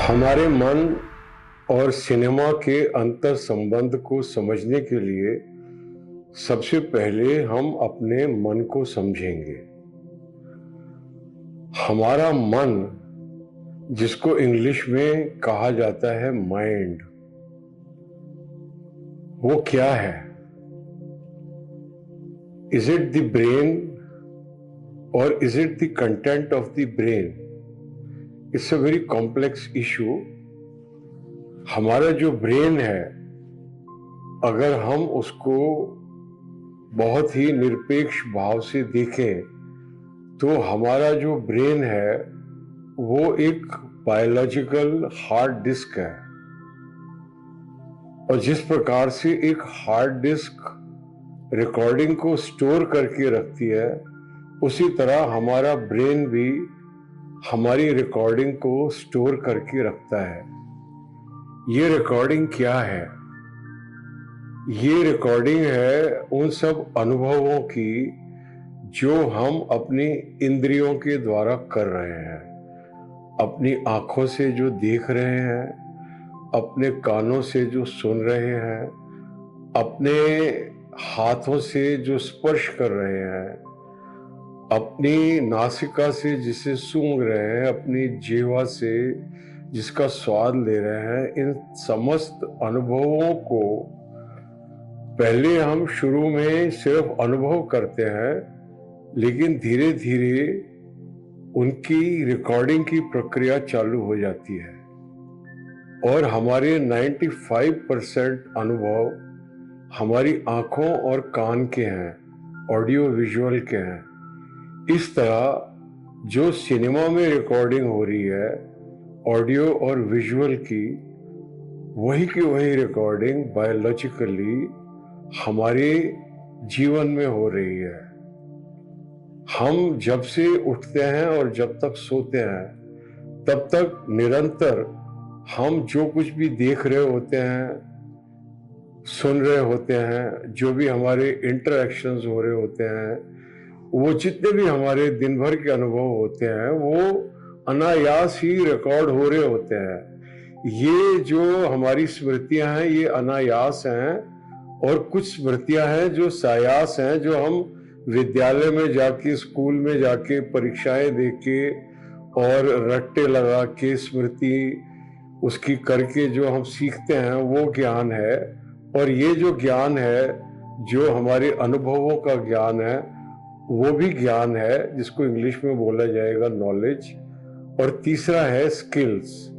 हमारे मन और सिनेमा के अंतर संबंध को समझने के लिए सबसे पहले हम अपने मन को समझेंगे। हमारा मन, जिसको इंग्लिश में कहा जाता है माइंड, वो क्या है? इज इट द ब्रेन और is it the content of the brain? It's a very complex issue. हमारा जो ब्रेन है, अगर हम उसको बहुत ही निरपेक्ष भाव से देखें तो हमारा जो ब्रेन है वो एक बायोलॉजिकल हार्ड डिस्क है। और जिस प्रकार से एक हार्ड डिस्क रिकॉर्डिंग को स्टोर करके रखती है, उसी तरह हमारा ब्रेन भी हमारी रिकॉर्डिंग को स्टोर करके रखता है। ये रिकॉर्डिंग क्या है? ये रिकॉर्डिंग है उन सब अनुभवों की जो हम अपनी इंद्रियों के द्वारा कर रहे हैं। अपनी आंखों से जो देख रहे हैं, अपने कानों से जो सुन रहे हैं, अपने हाथों से जो स्पर्श कर रहे हैं, अपनी नासिका से जिसे सूंघ रहे हैं, अपनी जीवा से जिसका स्वाद ले रहे हैं, इन समस्त अनुभवों को पहले हम शुरू में सिर्फ अनुभव करते हैं, लेकिन धीरे धीरे उनकी रिकॉर्डिंग की प्रक्रिया चालू हो जाती है और हमारे 95% अनुभव हमारी आंखों और कान के हैं, ऑडियो विजुअल के हैं। इस तरह जो सिनेमा में रिकॉर्डिंग हो रही है ऑडियो और विजुअल की, वही की वही रिकॉर्डिंग बायोलॉजिकली हमारे जीवन में हो रही है। हम जब से उठते हैं और जब तक सोते हैं, तब तक निरंतर हम जो कुछ भी देख रहे होते हैं, सुन रहे होते हैं, जो भी हमारे इंटरैक्शंस हो रहे होते हैं, वो जितने भी हमारे दिन भर के अनुभव होते हैं, वो अनायास ही रिकॉर्ड हो रहे होते हैं। ये जो हमारी स्मृतियां हैं, ये अनायास हैं, और कुछ स्मृतियां हैं जो सायास हैं, जो हम विद्यालय में जाके, स्कूल में जाके परीक्षाएं देके और रट्टे लगा के स्मृति उसकी करके जो हम सीखते हैं, वो ज्ञान है। और ये जो ज्ञान है, जो हमारे अनुभवों का ज्ञान है, वो भी ज्ञान है, जिसको इंग्लिश में बोला जाएगा नॉलेज। और तीसरा है स्किल्स।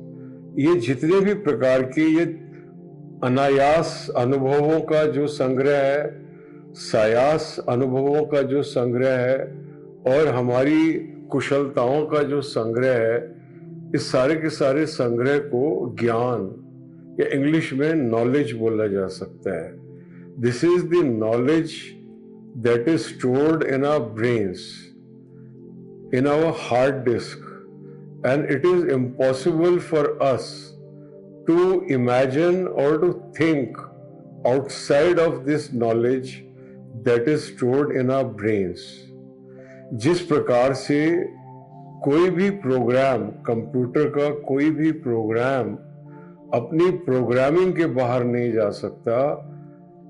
ये जितने भी प्रकार के ये अनायास अनुभवों का जो संग्रह है, सायास अनुभवों का जो संग्रह है, और हमारी कुशलताओं का जो संग्रह है, इस सारे के सारे संग्रह को ज्ञान या इंग्लिश में नॉलेज बोला जा सकता है। This is the knowledge that is stored in our brains, in our hard disk, and it is impossible for us to imagine or to think outside of this knowledge that is stored in our brains. जिस प्रकार से कोई भी programme, computer का कोई भी programme अपनी programming के बाहर नहीं जा सकता,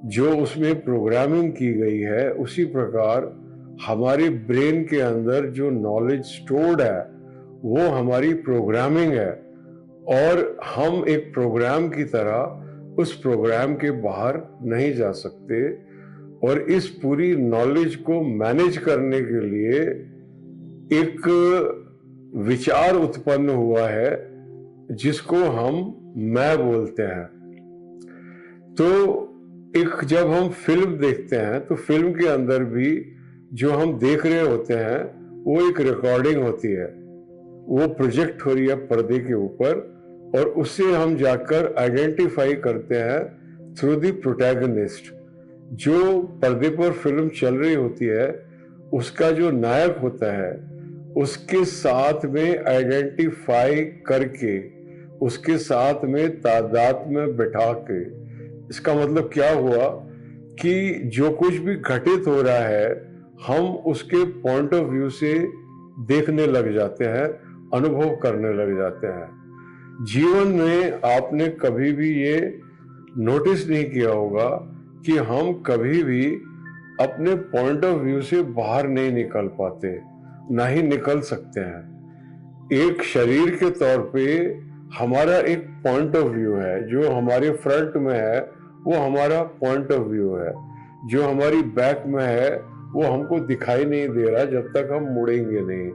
जो उसमें प्रोग्रामिंग की गई है, उसी प्रकार हमारे ब्रेन के अंदर जो नॉलेज स्टोर्ड है, वो हमारी प्रोग्रामिंग है। और हम एक प्रोग्राम की तरह उस प्रोग्राम के बाहर नहीं जा सकते। और इस पूरी नॉलेज को मैनेज करने के लिए एक विचार उत्पन्न हुआ है, जिसको हम मैं बोलते हैं। तो एक जब हम फिल्म देखते हैं, तो फिल्म के अंदर भी जो हम देख रहे होते हैं, वो एक रिकॉर्डिंग होती है, वो प्रोजेक्ट हो रही है पर्दे के ऊपर, और उससे हम जाकर आइडेंटिफाई करते हैं थ्रू द प्रोटैगनिस्ट। जो पर्दे पर फिल्म चल रही होती है, उसका जो नायक होता है, उसके साथ में आइडेंटिफाई करके, उसके साथ में तादाद में बैठा के, इसका मतलब क्या हुआ कि जो कुछ भी घटित हो रहा है, हम उसके पॉइंट ऑफ व्यू से देखने लग जाते हैं, अनुभव करने लग जाते हैं। जीवन में आपने कभी भी ये नोटिस नहीं किया होगा कि हम कभी भी अपने पॉइंट ऑफ व्यू से बाहर नहीं निकल पाते, ना ही निकल सकते हैं। एक शरीर के तौर पे हमारा एक पॉइंट ऑफ व्यू है, जो हमारे फ्रंट में है वो हमारा पॉइंट ऑफ व्यू है, जो हमारी बैक में है वो हमको दिखाई नहीं दे रहा जब तक हम मुड़ेंगे नहीं।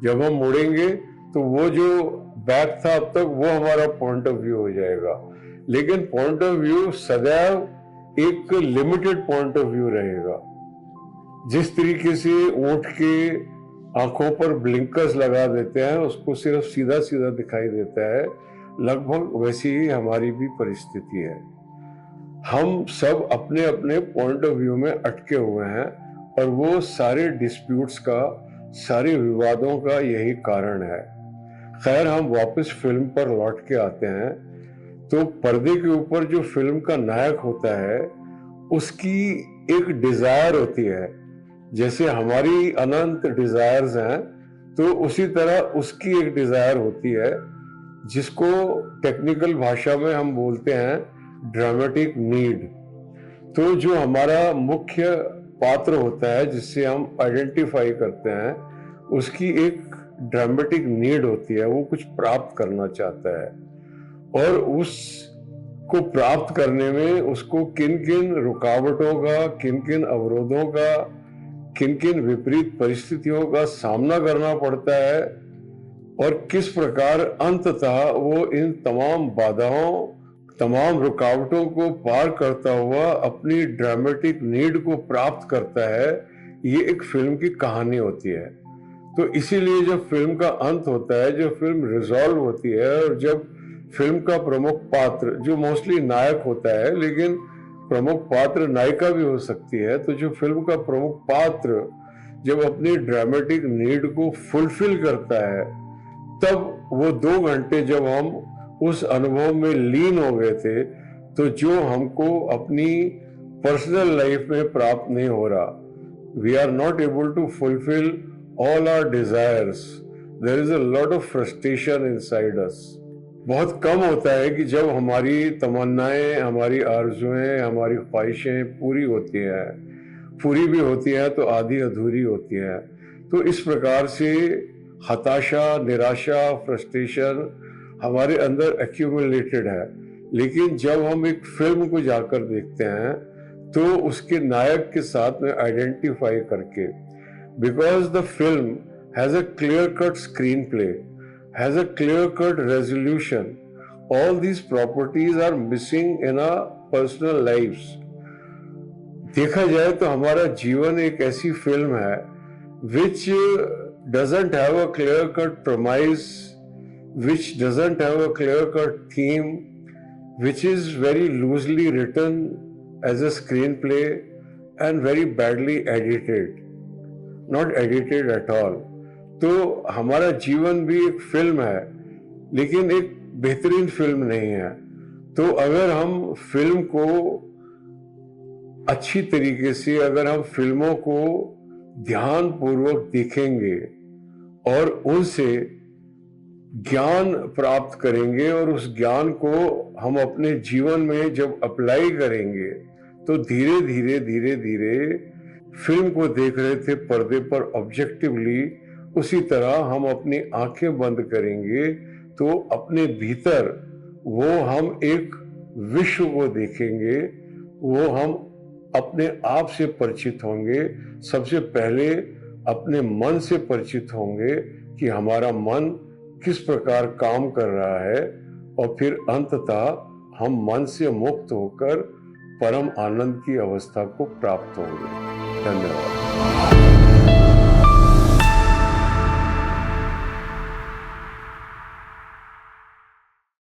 जब हम मुड़ेंगे तो वो जो बैक था अब तक वो हमारा पॉइंट ऑफ व्यू हो जाएगा, लेकिन पॉइंट ऑफ व्यू सदैव एक लिमिटेड पॉइंट ऑफ व्यू रहेगा। जिस तरीके से ऊंट के आंखों पर ब्लिंकर्स लगा देते हैं, उसको सिर्फ सीधा सीधा दिखाई देता है, लगभग वैसी ही हमारी भी परिस्थिति है। हम सब अपने अपने पॉइंट ऑफ व्यू में अटके हुए हैं और वो सारे डिस्प्यूट्स का, सारे विवादों का यही कारण है। खैर, हम वापस फिल्म पर लौट के आते हैं तो पर्दे के ऊपर जो फिल्म का नायक होता है उसकी एक डिजायर होती है। जैसे हमारी अनंत डिजायर्स हैं तो उसी तरह उसकी एक डिजायर होती है, जिसको टेक्निकल भाषा में हम बोलते हैं ड्रामेटिक नीड। तो जो हमारा मुख्य पात्र होता है जिससे हम आइडेंटिफाई करते हैं, उसकी एक ड्रामेटिक नीड होती है, वो कुछ प्राप्त करना चाहता है और उसको प्राप्त करने में उसको किन किन रुकावटों का, किन किन अवरोधों का, किन किन विपरीत परिस्थितियों का सामना करना पड़ता है और किस प्रकार अंततः वो इन तमाम बाधाओं, तमाम रुकावटों को पार करता हुआ अपनी ड्रामेटिक नीड को प्राप्त करता है, ये एक फिल्म की कहानी होती है। तो इसीलिए जब फिल्म का अंत होता है, जब फिल्म रिजॉल्व होती है और जब फिल्म का प्रमुख पात्र, जो मोस्टली नायक होता है लेकिन प्रमुख पात्र नायिका भी हो सकती है, तो जो फिल्म का प्रमुख पात्र जब अपनी ड्रामेटिक नीड को फुलफिल करता है, तब वो 2 घंटे जब हम उस अनुभव में लीन हो गए थे, तो जो हमको अपनी पर्सनल लाइफ में प्राप्त नहीं हो रहा, we are not able to fulfil all our desires, there is a lot of frustration inside us. बहुत कम होता है कि जब हमारी तमन्नाएं, हमारी आरजुएं, हमारी ख्वाहिशें पूरी होती हैं, पूरी भी होती हैं तो आधी अधूरी होती हैं। तो इस प्रकार से हताशा, निराशा, फ्रस्ट्रेशन हमारे अंदर एक्यूमुलेटेड है। लेकिन जब हम एक फिल्म को जाकर देखते हैं तो उसके नायक के साथ में आइडेंटिफाई करके, because the film has a clear cut screenplay, has a clear cut resolution, all these properties are missing in our personal lives. देखा जाए तो हमारा जीवन एक ऐसी फिल्म है which doesn't have a clear-cut premise, which doesn't have a clear-cut theme, which is very loosely written as a screenplay and very badly edited, not edited at all. तो हमारा जीवन भी एक फिल्म है, लेकिन एक बेहतरीन फिल्म नहीं है। तो अगर हम फिल्म को अच्छी तरीके से, अगर हम फिल्मों को ध्यान पूर्वक देखेंगे और उनसे ज्ञान प्राप्त करेंगे और उस ज्ञान को हम अपने जीवन में जब अप्लाई करेंगे, तो धीरे धीरे धीरे धीरे फिल्म को देख रहे थे पर्दे पर ऑब्जेक्टिवली, उसी तरह हम अपनी आंखें बंद करेंगे तो अपने भीतर वो हम एक विश्व को देखेंगे, वो हम अपने आप से परिचित होंगे। सबसे पहले अपने मन से परिचित होंगे कि हमारा मन किस प्रकार काम कर रहा है, और फिर अंततः हम मन से मुक्त होकर परम आनंद की अवस्था को प्राप्त होंगे। धन्यवाद।